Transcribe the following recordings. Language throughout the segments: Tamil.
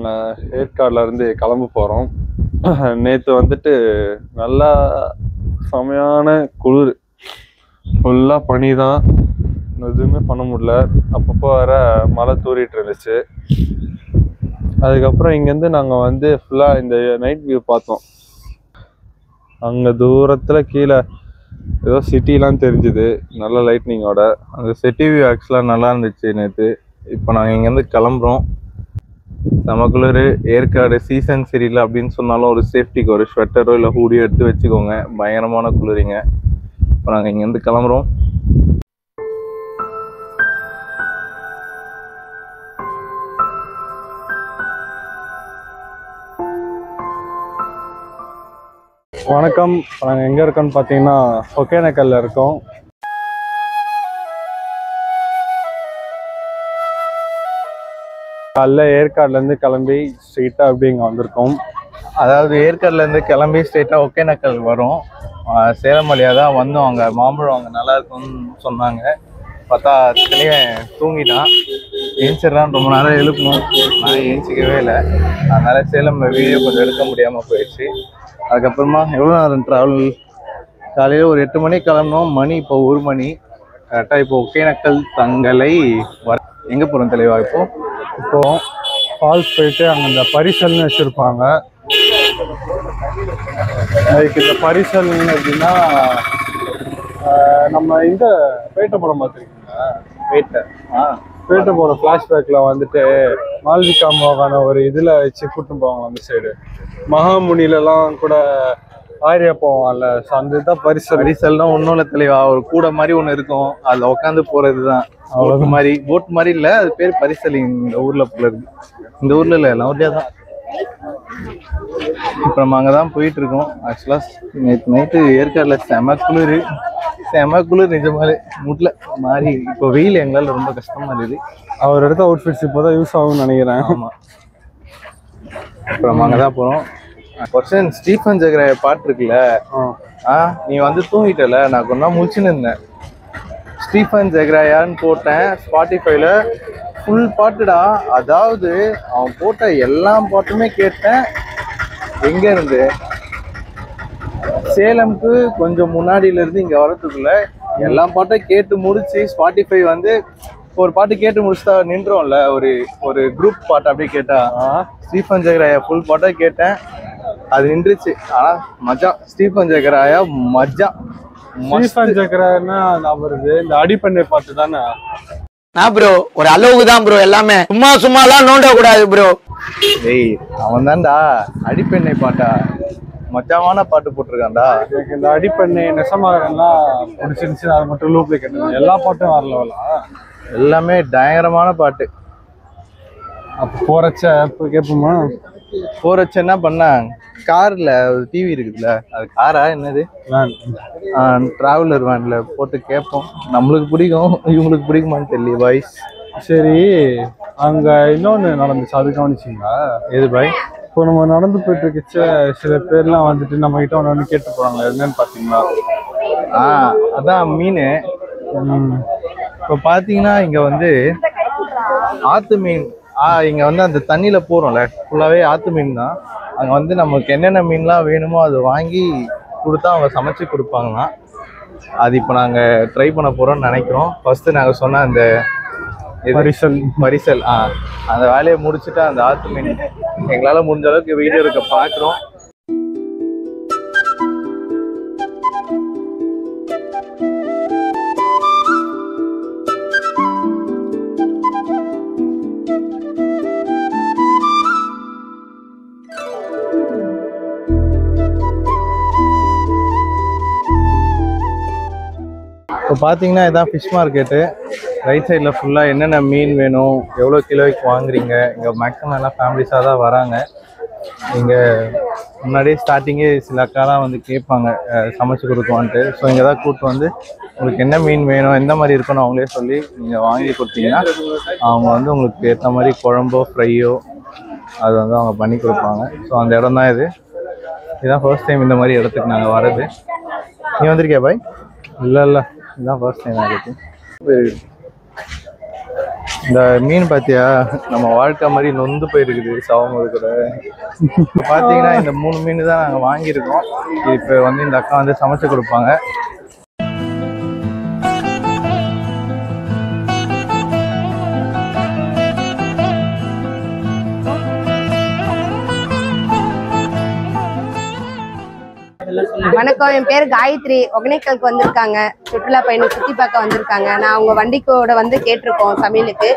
நாங்கள் ஏற்காடுலேருந்து கிளம்ப போகிறோம். நேற்று வந்துட்டு நல்லா செமையான குளிர், ஃபுல்லாக பனி தான், எதுவுமே பண்ண முடியல. அப்பப்போ வர மழை தூரிட்டு இருந்துச்சு. அதுக்கப்புறம் இங்கேருந்து நாங்கள் வந்து ஃபுல்லாக இந்த நைட் வியூ பார்த்தோம். அங்கே தூரத்தில் கீழே ஏதோ சிட்டிலாம் தெரிஞ்சுது, நல்ல லைட்னிங்கோட. அந்த சிட்டி வியூ ஆக்சுவலாக நல்லா இருந்துச்சு நேற்று. இப்போ நாங்கள் இங்கேருந்து கிளம்புறோம். நமக்குள்ளே ஏற்காடு சீசன் சரியில்லை அப்படின்னு சொன்னாலும் ஒரு சேஃப்டிக்கு ஒரு ஸ்வெட்டரோ இல்லை ஹூடியோ எடுத்து வச்சுக்கோங்க. பயங்கரமான குளிரிங்க. இப்போ நாங்கள் இங்கேருந்து கிளம்புறோம். வணக்கம். நாங்கள் எங்கே இருக்கோன்னு பார்த்தீங்கன்னா ஒகேனக்கல்ல இருக்கோம். காலைல ஏற்காடுலேருந்து கிளம்பி ஸ்ட்ரெயிட்டாக அப்படி இங்கே வந்திருக்கோம். அதாவது ஏற்காடுலேருந்து கிளம்பி ஸ்ட்ரெயிட்டாக ஒகேனக்கல் வரும். சேலம் வழியாக தான் வந்தோம். அங்கே மாம்பழம் அங்கே நல்லா இருக்கும்னு சொன்னாங்க. பார்த்தா தனியாக தூங்கிட்டான். ஏஞ்சிடலாம் ரொம்ப நேரம் எழுப்பணும், நான் ஏஞ்சிக்கவே இல்லை. அதனால சேலம் வீடியோ கொஞ்சம் எடுக்க முடியாமல் போயிடுச்சு. அதுக்கப்புறமா எவ்வளோ நேரம் ட்ராவல், காலையில் ஒரு 8 மணிக்கு கிளம்பணும். மணி இப்போ 1 மணி கரெக்டாக. இப்போ ஒகேனக்கல் தங்களை எங்கே போகிறோம் தெளிவா? இப்போ ஃபால்ஸ் போயிட்டு அங்கே இந்த பரிசல்னு வச்சுருப்பாங்க. அதுக்கு இந்த பரிசல் அப்படின்னா நம்ம இந்த பேட்டை படம் பார்த்துருக்கீங்களா? பேட்டை போகிற ஃப்ளாஷ்பேக்கில் வந்துட்டு மால்விகா மோகனை ஒரு இதில் வச்சு கூட்டின்னு போவாங்க. அந்த சைடு மகாமுனிலலாம் கூட ஆரியா போவாங்கல்ல, அந்த இதுதான் பரிசல். பரிசல்னா ஒன்றும் இல்லை தெளிவா, ஒரு கூட மாதிரி ஒன்று இருக்கும், அதில் உட்காந்து போகிறது தான். அவ்வளோ மாதிரி போட் மாதிரி இல்லை, அது பேர் பரிசல். இந்த ஊரில் போல இருக்கு. இந்த ஊரில் இல்லை, எல்லாம் ஊர்லேயே தான். இப்போ நம்ம அங்கே தான் போயிட்டு இருக்கோம். ஆக்சுவலாக நேற்று நைட்டு ஏற்காடில் செம குளிர் நிஜமாலே முட்ல மாதிரி. இப்போ வெயில் எங்களால் ரொம்ப கஷ்டமா இருக்குது. அவர் எடுத்த அவுட்ஃபிட்ஸ் இப்போ தான் யூஸ் ஆகும்னு நினைக்கிறேன். ஆமாம். இப்போ நம்ம அங்கே தான் போகிறோம். கொஸ்டின் ஸ்டீஃபன் ஜெகராய பாட்டு இருக்குல்ல, நீ வந்து தூங்கிட்டல, நான் கொஞ்ச நாள் முழிச்சுன்னு இருந்தேன். ஸ்டீஃபன் ஜெகராயான்னு போட்டேன் ஸ்பாட்டிஃபைல. ஃபுல் பாட்டுடா. அதாவது அவன் போட்ட எல்லா பாட்டுமே கேட்டேன். எங்க இருந்து சேலம்க்கு கொஞ்சம் முன்னாடியில இருந்து இங்க வரதுக்குள்ள எல்லா பாட்டும் கேட்டு முடிச்சு, ஸ்பாட்டிஃபை வந்து ஒரு பாட்டு கேட்டு முடிச்சுட்டா நின்றோம்ல, ஒரு குரூப் பாட்டு அப்படியே கேட்டா, ஸ்டீஃபன் ஜெகராயா ஃபுல் பாட்டா கேட்டேன், அது நின்றுச்சு. ஆனா மஜா, ஸ்டீஃபன் ஜெகராயா மஜா. ஸ்டீஃபன் ஜெகராயா வருது இந்த அடிப்பண்ணை பாட்டு தானே. நான் ப்ரோ ஒரு அளவுக்கு தான் ப்ரோ, எல்லாமே சும்மாலாம் நோண்ட கூடாது ப்ரோ. ஏய் அவன் தான்டா அடிப்பெண்ணை பாட்டா, மச்சாவான பாட்டு போட்டிருக்கான்டா. எனக்கு இந்த அடிப்பெண்ணை நெசமாகலாம் பிடிச்சிருந்துச்சு, அது மட்டும் லூப்ல கேட்டேன். எல்லா பாட்டும் வரலவலா, எல்லாமே பயங்கரமான பாட்டு. அப்போ போறச்ச கேட்போமா? போறச்ச என்ன பண்ணா, கார்ல ஒரு டிவி இருக்குதுல்ல, அது காரா என்னது டிராவலர் வேன்ல போட்டு கேட்போம். நம்மளுக்கு பிடிக்கும், இவங்களுக்கு பிடிக்குமான்னு தெரியல பாய்ஸ். சரி, அங்க இன்னொன்னு நடந்துச்சு, அது கவனிச்சிங்களா? எது பாய்? இப்போ நம்ம நடந்து போயிட்டு இருக்கச்ச சில பேர்லாம் வந்துட்டு நம்ம கிட்ட ஒன்று கேட்டு போறாங்க, என்னன்னு பாத்தீங்களா? அதான் மீன். இப்போ பாத்தீங்கன்னா இங்க வந்து ஆத்து மீன். இங்க வந்து அந்த தண்ணியில போறோம்ல, ஃபுல்லாவே ஆத்து மீன் தான். அங்க வந்து நமக்கு என்னென்ன மீன்லாம் வேணுமோ அது வாங்கி கொடுத்தா அவங்க சமைச்சு கொடுப்பாங்கன்னா, அது இப்போ நாங்க ட்ரை பண்ண போறோம்னு நினைக்கிறோம். ஃபர்ஸ்ட் நாங்க சொன்ன அந்த பரிசல் அந்த வேலையை முடிச்சுட்டு அந்த ஆத்து மீன் எங்களால முடிஞ்ச அளவுக்கு வீடியோ இருக்க பாக்குறோம். இப்போ பார்த்தீங்கன்னா இதான் ஃபிஷ் மார்க்கெட்டு. ரைட் சைடில் ஃபுல்லாக என்னென்ன மீன் வேணும், எவ்வளோ கிலோவுக்கு வாங்குறீங்க. இங்கே மேக்ஸிமம் எல்லாம் ஃபேமிலிஸாக தான் வராங்க. இங்கே முன்னாடியே ஸ்டார்டிங்கே சில அக்காலாம் வந்து கேட்பாங்க சமைச்சு கொடுக்குவான்ட்டு. ஸோ இங்கே தான் கூப்பிட்டு வந்து உங்களுக்கு என்ன மீன் வேணும், எந்த மாதிரி இருக்கணும் அவங்களே சொல்லி நீங்கள் வாங்கி கொடுத்தீங்கன்னா அவங்க வந்து உங்களுக்கு ஏற்ற மாதிரி குழம்போ ஃப்ரையோ அது வந்து அவங்க பண்ணி கொடுப்பாங்க. ஸோ அந்த இடம் தான் இது. இதுதான் ஃபர்ஸ்ட் டைம் இந்த மாதிரி இடத்துக்கு நாங்கள் வர்றது. நீ வந்திருக்கியா பாய்? இல்லை இதுதான் ஃபர்ஸ்ட் டைம் ஆகிருக்கு. இந்த மீன் பாத்தியா நம்ம வாழ்க்கை மாதிரி நொந்து போயிருக்குது சவங்க கூட. பாத்தீங்கன்னா இந்த 3 மீன் தான் நாங்க வாங்கியிருக்கோம். இப்ப வந்து இந்த அக்கா வந்து சமைச்சு கொடுப்பாங்க. வணக்கம், என் பேர் காயத்ரி. ஒகேனக்கலுக்கு வந்திருக்காங்க, சுற்றுலா பயணம் சுத்தி பார்க்க வந்திருக்காங்க. நான் அவங்க வண்டிக்கூட வந்து கேட்டிருக்கோம் சமையலுக்கு.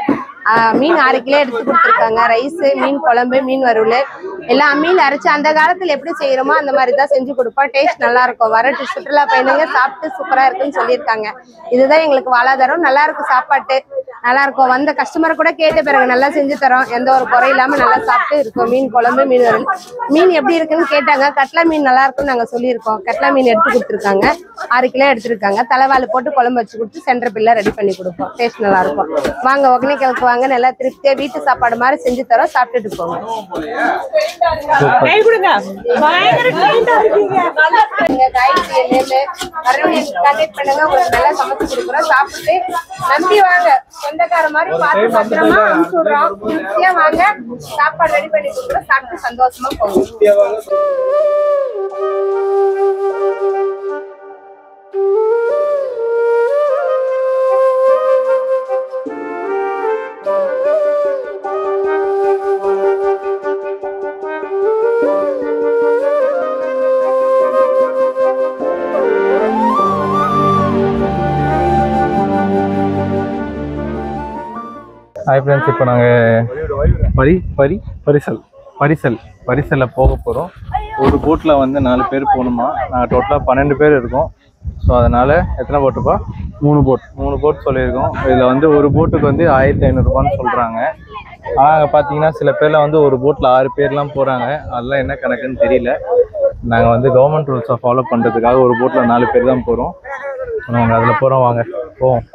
மீன் 6 கிலோ எடுத்து கொடுத்துருக்காங்க. ரைஸு, மீன் குழம்பு, மீன் வறுவல் எல்லாம் மீன் அரைச்சி அந்த காலத்தில் எப்படி செய்கிறோமோ அந்த மாதிரி தான் செஞ்சு கொடுப்போம். டேஸ்ட் நல்லா இருக்கும். வரட்டு சுற்றுலா பயணிங்க சாப்பிட்டு சூப்பராக இருக்குன்னு சொல்லியிருக்காங்க. இதுதான் எங்களுக்கு வாழ்வாதாரம். நல்லா இருக்கும், சாப்பாட்டு நல்லா இருக்கும். வந்த கஸ்டமர் கூட கேட்ட பிறகு நல்லா செஞ்சு தரோம். எந்த ஒரு குறை இல்லாமல் நல்லா சாப்பிட்டு இருக்கோம். மீன் குழம்பு, மீன் வறுவல். மீன் எப்படி இருக்குன்னு கேட்டாங்க. கட்லா மீன் நல்லா இருக்குன்னு நாங்கள் சொல்லியிருக்கோம். கட்லா மீன் எடுத்து கொடுத்துருக்காங்க. 6 கிலோ எடுத்துருக்காங்க. தலைவாழை போட்டு குழம்பு வச்சு கொடுத்து சென்டர் பில்ல ரெடி பண்ணி கொடுப்போம். டேஸ்ட் நல்லா இருக்கும். வாங்க, ஒகேனக்கலுக்கு வாங்க. நல்லா திருப்தியா வீட்டு சாப்பாடு மாதிரி செஞ்சு தரோம். சாப்பிட்டுட்டு போங்க. நல்லா சமைச்சு கொடுக்குறோம். சாப்பிட்டு நம்பி வாங்க. சொந்தக்கார மாதிரி பார்த்து பத்திரமா அனுப்பிச்சு விடுறோம். திருப்தியா வாங்க, சாப்பாடு ரெடி பண்ணி கொடுக்குறோம். சாப்பிட்டு சந்தோஷமா போங்க. ஹாய் ஃப்ரெண்ட்ஸ், இப்போ நாங்கள் பரிசலில் போக போகிறோம். ஒரு போட்டில் வந்து 4 பேர் போகணுமா. நாங்கள் டோட்டலாக 12 பேர் இருக்கோம். ஸோ அதனால் எத்தனை போட்டுப்பா? 3 போட் சொல்லியிருக்கோம். இதில் வந்து ஒரு போட்டுக்கு வந்து 1500 ரூபான்னு சொல்கிறாங்க. ஆனால் அங்கே பார்த்தீங்கன்னா சில பேரில் வந்து ஒரு போட்டில் 6 பேர்லாம் போகிறாங்க. அதெல்லாம் என்ன கணக்குன்னு தெரியல. நாங்கள் வந்து கவர்மெண்ட் ரூல்ஸை ஃபாலோ பண்ணுறதுக்காக ஒரு போட்டில் 4 பேர் தான் போகிறோம். நாங்கள் அதில் போகிறோம். வாங்க போவோம்.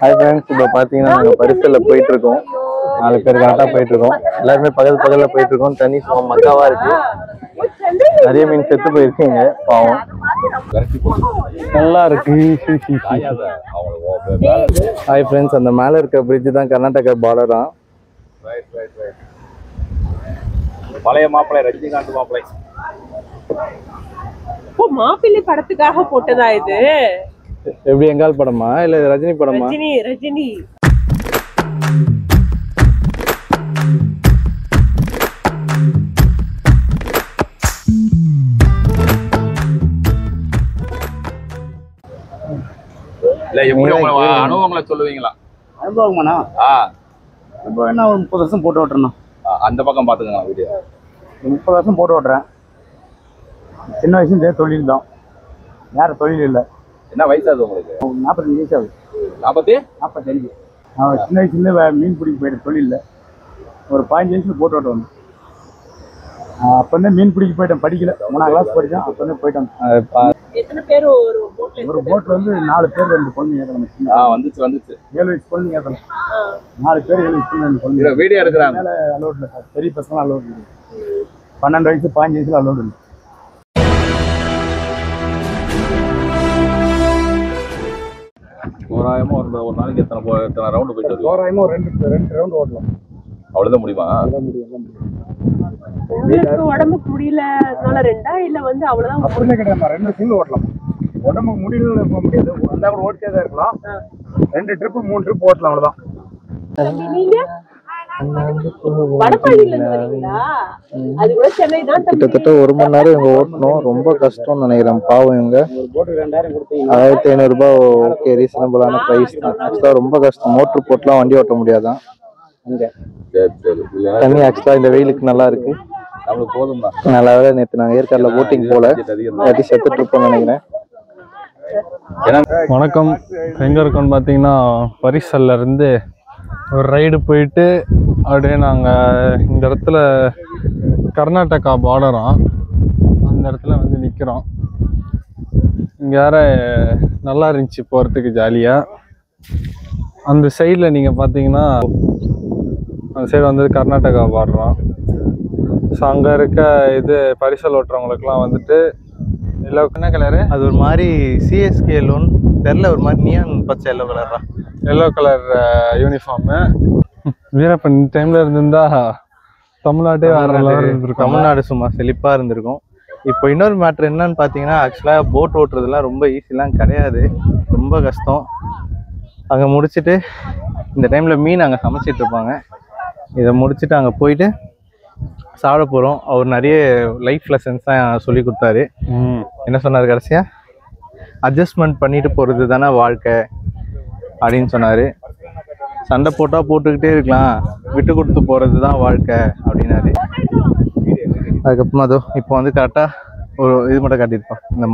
ஹாய் ஃப்ரெண்ட்ஸ், இப்போ பார்த்தீங்கன்னா நாங்கள் பரிசலில் போயிட்டுருக்கோம். 4 பேர் கரெக்டாக போயிட்டுருக்கோம். எல்லாருமே பக்கத்தில் போயிட்டுருக்கோம். தண்ணி சும்மா மக்காவாக இருக்குது. நிறைய மீன் செத்து போயிருக்கீங்க, பாவம். நல்லா இருக்கு. ஹாய் ஃப்ரெண்ட்ஸ், அந்த மேலே இருக்க பிரிட்ஜ் தான் கர்நாடகா பார்டரா. பழைய மாப்பிள்ளை, ரஜினிகாந்த் மாப்பிள்ளை. மாப்பிள்ளை படத்துக்காக போட்டதா இது? எப்படி எங்கால் படமா இல்ல ரஜினி படமா? ரஜினி. இல்ல எப்படி உங்க அனுபவங்களை சொல்லுவீங்களா? அனுபவமாண்ணா? இப்போ என்ன ஒரு 30 வருஷம் போட்டு ஓட்டுறேண்ணா. அந்த பக்கம் பாத்துக்கங்க வீடியோ. 30 வருஷம் போட்டு ஓட்டுறேன். சின்ன வயசுல தொழில் தான், வேற தொழில் இல்லை. என்ன வயசு ஆகுது உங்களுக்கு? 45 வயசு ஆகுது. 45. நான் சின்ன வயசுல மீன் பிடிக்க போயிட்ட தொழில் ஒரு 15 வயசுல போட்டு ஓட்ட வந்தேன். அப்போ வந்து மீன் பிடிக்க போயிட்டேன். படிக்கல, 3ஆம் கிளாஸ் படித்தேன். அப்போ வந்து போயிட்டேன். எத்தனை பேர் ஒரு போட்டில் வந்து 4 பேர் 2 பொண்ணு ஏற்றலாம். வந்துச்சு 7 வயசு பொண்ணு ஏற்றலாம். 4 பேர் 7 வயசு 2 பொண்ணு. வீடியோ எடுக்கிறாங்க. மேலே அலோட் இல்லை சார். பெரிய பசங்களாம் அலோட் இல்லை. 12 வயசு 15 வயசுல அலோட் இல்லை. தோராயமா ஒரு நாளைக்கு எத்தனை ரவுண்டு போயிட்டு வருது? தோராயமா ஒரு 2 ரவுண்ட் ஓட்டலாம். அவ்வளவுதான் முடியுமா? உடம்புக்கு முடியல அதனால 2 இல்ல வந்து அவ்வளவுதான்? அப்படியே கிடையாது, 2 சிங்கிள் ஓட்டலாம். உடம்புக்கு முடியல போக முடியாது. வந்தா கூட ஓடிட்டே தான் இருக்கலாம். 2 ட்ரிப்பு 3 ட்ரிப் ஓட்டலாம், அவ்வளவுதான். கிட்டத்தட்ட 1 மணி நேரம் இவங்க ஓட்டணும். ரொம்ப கஷ்டம்னு நினைக்கிறேன். பாவம் இவங்க. 1500 ரூபாய் ஓகே, ரீசனபிளான பிரைஸ் தான். ஆக்சுவலா ரொம்ப கஷ்டம். மோட்டர் போட்டுலாம் வண்டி ஓட்ட முடியாதான். தண்ணி ஆக்சுவலா இந்த வெயிலுக்கு நல்லா இருக்கு. நம்மளுக்கு போதும் தான். நல்ல வேலை நேற்று நாங்கள் ஏற்காடுல போட்டிங் போல செத்துட்டு இருப்போம்னு நினைக்கிறேன். வணக்கம். எங்கே இருக்கோம்னு பார்த்தீங்கன்னா பரிசல்ல இருந்து ஒரு ரைடு போயிட்டு அப்படியே நாங்கள் இந்த இடத்துல கர்நாடகா பார்டராம், அந்த இடத்துல வந்து நிற்கிறோம். இங்கே வேற நல்லா இருந்துச்சு போகிறதுக்கு, ஜாலியாக. அந்த சைடில் நீங்கள் பார்த்தீங்கன்னா அந்த சைடு வந்து கர்நாடகா பார்டரும். ஸோ அங்கே இருக்க இது பரிசல் ஓட்டுறவங்களுக்குலாம் வந்துட்டு எல்லோ என்ன கலரு, அது ஒரு மாதிரி சிஎஸ்கே லோன் தெரில, ஒரு மாதிரி நியான் பச்சை எல்லோ கலரா, எல்லோ கலர் யூனிஃபார்மு. வீரப்பன் இந்த டைமில் இருந்திருந்தா தமிழ்நாட்டே வேறு லெவல் இருந்திருக்கும். தமிழ்நாடு சும்மா செழிப்பாக இருந்திருக்கும். இப்போ இன்னொரு மேட்ரு என்னன்னு பார்த்தீங்கன்னா, ஆக்சுவலாக போட் ஓட்டுறதுலாம் ரொம்ப ஈஸிலாம் கிடையாது, ரொம்ப கஷ்டம். அங்கே முடிச்சுட்டு இந்த டைமில் மீன் அங்கே சமைச்சிட்டு இருப்பாங்க. இதை முடிச்சுட்டு அங்கே போயிட்டு சாப்பிட போகிறோம். அவர் நிறைய லைஃப் லெசன்ஸ் தான் சொல்லி கொடுத்தாரு. என்ன சொன்னார் கடைசியாக, அட்ஜஸ்ட்மெண்ட் பண்ணிட்டு போகிறது தானே வாழ்க்கை அப்படின்னு சொன்னார். சண்டை போட்டால் போட்டுக்கிட்டே இருக்கலாம், விட்டு கொடுத்து போகிறது தான் வாழ்க்கை அப்படின்னாரு. அதுக்கப்புறமா அதோ இப்போ வந்து கரெக்டாக ஒரு இது மட்டும் காட்டியிருப்போம். இந்த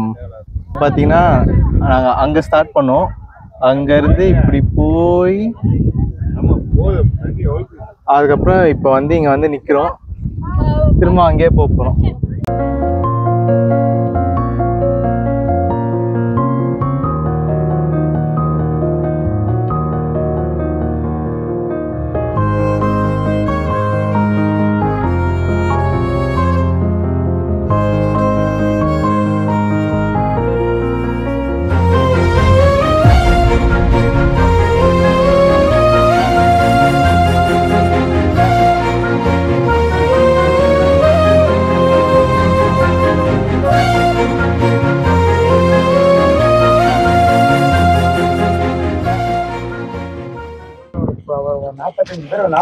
பார்த்தீங்கன்னா நாங்கள் அங்கே ஸ்டார்ட் பண்ணோம், அங்கேருந்து இப்படி போய் அதுக்கப்புறம் இப்போ வந்து இங்கே வந்து நிற்கிறோம், திரும்ப அங்கேயே போக போகிறோம்.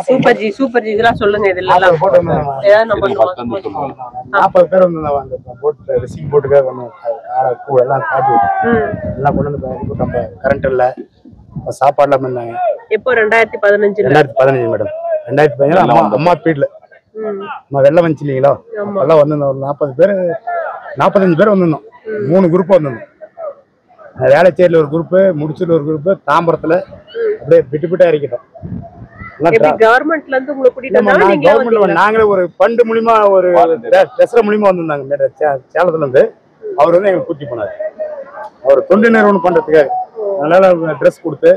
சூப்பர் ஜி சூப்பர் ஜி இதெல்லாம் சொல்லுங்க. இதெல்லாம் ஏதாவது நம்ம 40 பேர் வந்து அந்த போட்டு ரிசீவ் போட்டுக்காக வந்து எல்லாம் காட்டி விட்டோம். எல்லாம் கொண்டு வந்து நம்ம கரண்ட் இல்லை, சாப்பாடுலாம் பண்ணாங்க. எப்போ 2015 மேடம், 2015 அம்மா ஸ்பீட்ல வெள்ளம் வந்துச்சு இல்லைங்களா, எல்லாம் வந்திருந்தோம். ஒரு 40 பேர் 45 பேர் வந்திருந்தோம். 3 குரூப் வந்திருந்தோம். வேளச்சேரியில் ஒரு குரூப்பு, முடிச்சூர்ல ஒரு குரூப்பு, தாம்பரத்துல அப்படியே விட்டு விட்டா இறக்கிட்டோம். கவர்மெண்ட்ல இருந்து உங்களை கூட்டிட்டு நாங்களே ஒரு ஃபண்ட் மூலியமா ஒரு டெஸ்ட் மூலியமா வந்திருந்தாங்க சேலத்துல இருந்து. அவர் வந்து எங்களை கூட்டி போனாரு, அவர் தொண்டு நிறுவனம் பண்றதுக்காக. அதனால ட்ரெஸ் கொடுத்து,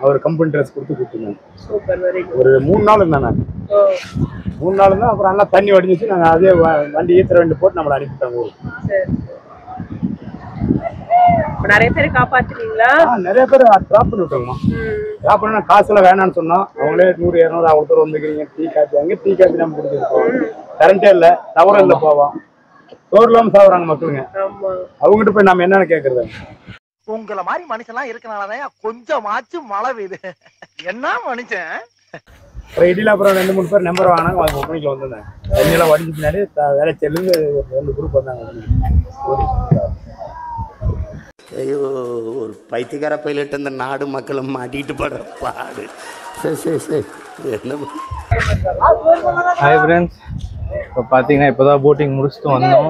அவர் கம்பெனி ட்ரெஸ் கொடுத்து கூட்டிருந்தாங்க. ஒரு 3 நாள் இருந்தாங்க. 3 நாள் இருந்தா அப்புறம் நல்லா தண்ணி வடிஞ்சிச்சு. நாங்க அதே வண்டி ஈத்திர வண்டி போட்டு நம்மளை அனுப்பிட்டாங்க ஊருக்கு. நிறைய பேர் காப்பாத்துறீங்களா? நிறைய பேர் டிராப் பண்ணி விட்டாங்கம்மா. டிராப் பண்ணா காசு எல்லாம் வேணான்னு சொன்னோம். அவங்களே 100 200 அவ்வளோ தூரம் வந்துக்கிறீங்க, டீ காப்பி அங்கே டீ காப்பி நம்ம கொடுத்துருக்கோம். கரண்டே இல்லை, டவர் இல்லை, போவோம். சோறு இல்லாம சாப்பிட்றாங்க மக்களுங்க. அவங்ககிட்ட போய் நம்ம என்னன்னு கேட்கறது? உங்களை மாதிரி மனுஷன்லாம் இருக்கனாலதான் கொஞ்சமாச்சும் மழை பெய்யுது. என்ன மனுஷன் இடியில் அப்புறம் 2-3 பேர் நம்பர் வாங்கினாங்க. அது ஒப்பனைக்கு வந்திருந்தாங்க. தண்ணியெல்லாம் வடிஞ்சு பின்னாடி வேலைச்சேரிலேருந்து 2 குரூப் வந்தாங்க. ஐயோ, ஒரு பைத்தியக்கார பைலட் இந்த நாடு மக்களும் மாட்டிட்டு படுற பாடு. சரி என்ன. ஹாய் ஃப்ரெண்ட்ஸ், இப்போ பார்த்தீங்கன்னா இப்போ தான் போட்டிங் முடிச்சுட்டு வந்தோம்.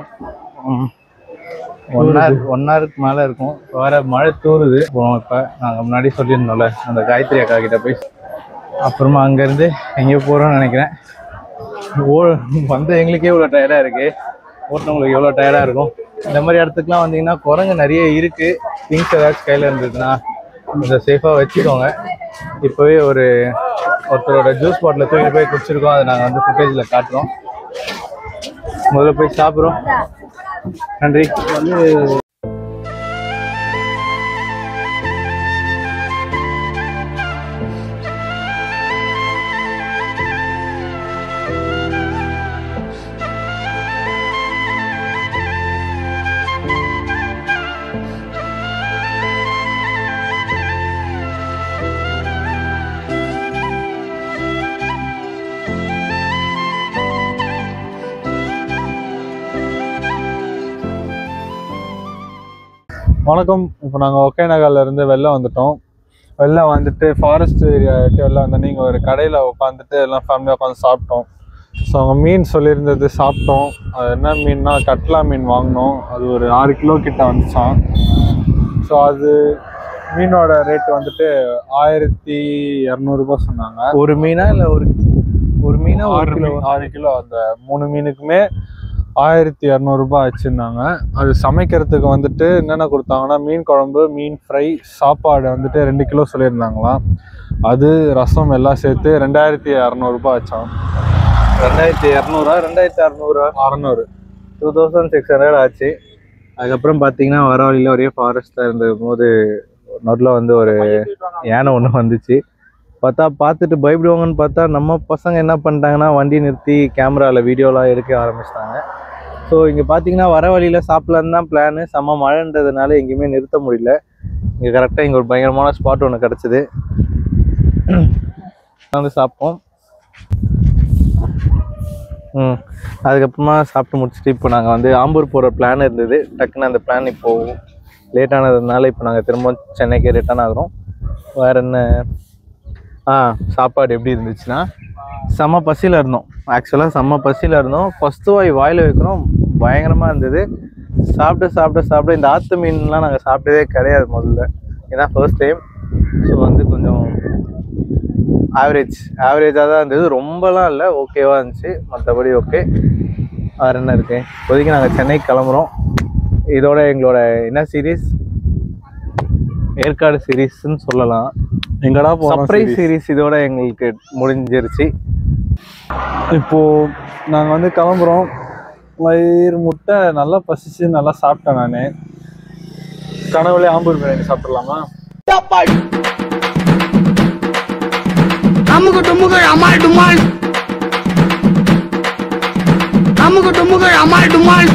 1 ஹவருக்கு மேலே இருக்கும். இப்போ வேறு மழை தூருது. போகிறோம். இப்போ நாங்கள் முன்னாடி சொல்லியிருந்தோம்ல, அந்த காயத்ரி அக்கா கிட்ட போய் அப்புறமா அங்கேருந்து எங்கேயோ போகிறோம்னு நினைக்கிறேன். வந்து எங்களுக்கே இவ்வளோ டயர்டாக இருக்குது, ஓட்டுனவங்களுக்கு எவ்வளோ டயர்டாக இருக்கும். இந்த மாதிரி இடத்துக்குலாம் வந்தீங்கன்னா குரங்கு நிறைய இருக்குது. திங்ஸ் ஏதாச்சும் கையில் இருந்ததுன்னா கொஞ்சம் சேஃபாக வச்சுக்கோங்க. இப்போவே ஒருத்தரோட ஜூஸ் பாட்டில் தூக்கிட்டு போய் குடிச்சிருக்கோம். அதை நாங்கள் வந்து ஃபுட்டேஜில் காட்டுறோம். முதல்ல போய் சாப்பிட்றோம். நன்றி. வந்து வணக்கம். இப்போ நாங்கள் ஒகேனகல்லேருந்து வெளில வந்துட்டோம். வெளில வந்துட்டு ஃபாரஸ்ட் ஏரியா வெளில வந்து நீங்கள் ஒரு கடையில் உட்காந்துட்டு எல்லாம் ஃபேமிலியாக உட்காந்து சாப்பிட்டோம். ஸோ அவங்க மீன் சொல்லியிருந்தது சாப்பிட்டோம். அது என்ன மீன்னா கட்லா மீன் வாங்கினோம். அது ஒரு 6 கிலோ கிட்ட வந்துச்சான். ஸோ அது மீனோட ரேட்டு வந்துட்டு 1200 ரூபாய் சொன்னாங்க. ஒரு மீனா இல்லை ஒரு மீனா 6 கிலோ. அந்த 3 மீனுக்குமே 1200 ரூபாய் ஆச்சுன்னாங்க. அது சமைக்கிறதுக்கு வந்துட்டு என்னென்ன கொடுத்தாங்கன்னா மீன் குழம்பு, மீன் ஃப்ரை, சாப்பாடு வந்துட்டு 2 கிலோ சொல்லியிருந்தாங்களாம். அது ரசம் எல்லாம் சேர்த்து 2200 ரூபாய் ஆச்சாம். 2200 2600 600 2600 ஆச்சு. அதுக்கப்புறம் பார்த்தீங்கன்னா வர வழியில் ஒரே ஃபாரஸ்ட்டாக இருந்தும் போது நடுவில் வந்து ஒரு யானை ஒன்று வந்துச்சு. பார்த்துட்டு பயப்படுவாங்கன்னு பார்த்தா நம்ம பசங்க என்ன பண்ணிட்டாங்கன்னா வண்டி நிறுத்தி கேமராவில் வீடியோலாம் எடுக்க ஆரம்பிச்சிட்டாங்க. ஸோ இங்கே பார்த்தீங்கன்னா வர வழியில் சாப்பிட்லான்னு தான் பிளானு. செம்ம மழைன்றதுனால எங்கேயுமே நிறுத்த முடியல. இங்கே கரெக்டாக இங்கே ஒரு பயங்கரமான ஸ்பாட் ஒன்று கிடச்சிது, வந்து சாப்பிட்டோம். அதுக்கப்புறமா சாப்பிட்டு முடிச்சுட்டு இப்போ நாங்கள் வந்து ஆம்பூர் போகிற பிளான் இருந்தது. டக்குன்னு அந்த பிளான் இப்போது லேட் ஆனதுனால இப்போ நாங்கள் திரும்ப சென்னைக்கு ரிட்டர்ன் ஆகிறோம். வேறு என்ன, சாப்பாடு எப்படி இருந்துச்சுன்னா செம்ம பசியில் இருந்தோம். ஆக்சுவலாக செம்ம பசியில் இருந்தோம். ஃபஸ்ட்டு வாயில் வைக்கிறோம், பயங்கரமாக இருந்தது. சாப்பிட இந்த ஆற்று மீன்லாம் நாங்கள் சாப்பிட்டதே கிடையாது முதல்ல, ஏன்னா ஃபர்ஸ்ட் டைம். ஸோ வந்து கொஞ்சம் ஆவரேஜாக தான் இருந்தது, ரொம்பலாம் இல்லை, ஓகேவாக இருந்துச்சு. மற்றபடி ஓகே. வேறு என்ன இருக்குது, இப்போதைக்கு நாங்கள் சென்னைக்கு கிளம்புறோம். இதோட எங்களோட என்ன சீரீஸ், ஏற்காடு சீரீஸ்ன்னு சொல்லலாம். எங்கடா சர்ப்ரைஸ் சீரீஸ் இதோட எங்களுக்கு முடிஞ்சிருச்சு. இப்போது நாங்கள் வந்து கிளம்புறோம். வயிறு முட்டை நல்லா பசிச்சு நல்லா சாப்பிட்டேன். நான் கனவுலே ஆம்பூர் பிரியாணி சாப்பிட்றலாமா? அமுக்கு டுமுகள் அமால் டுமால், அமுக்கு டுமுகள் அமால் டுமால்.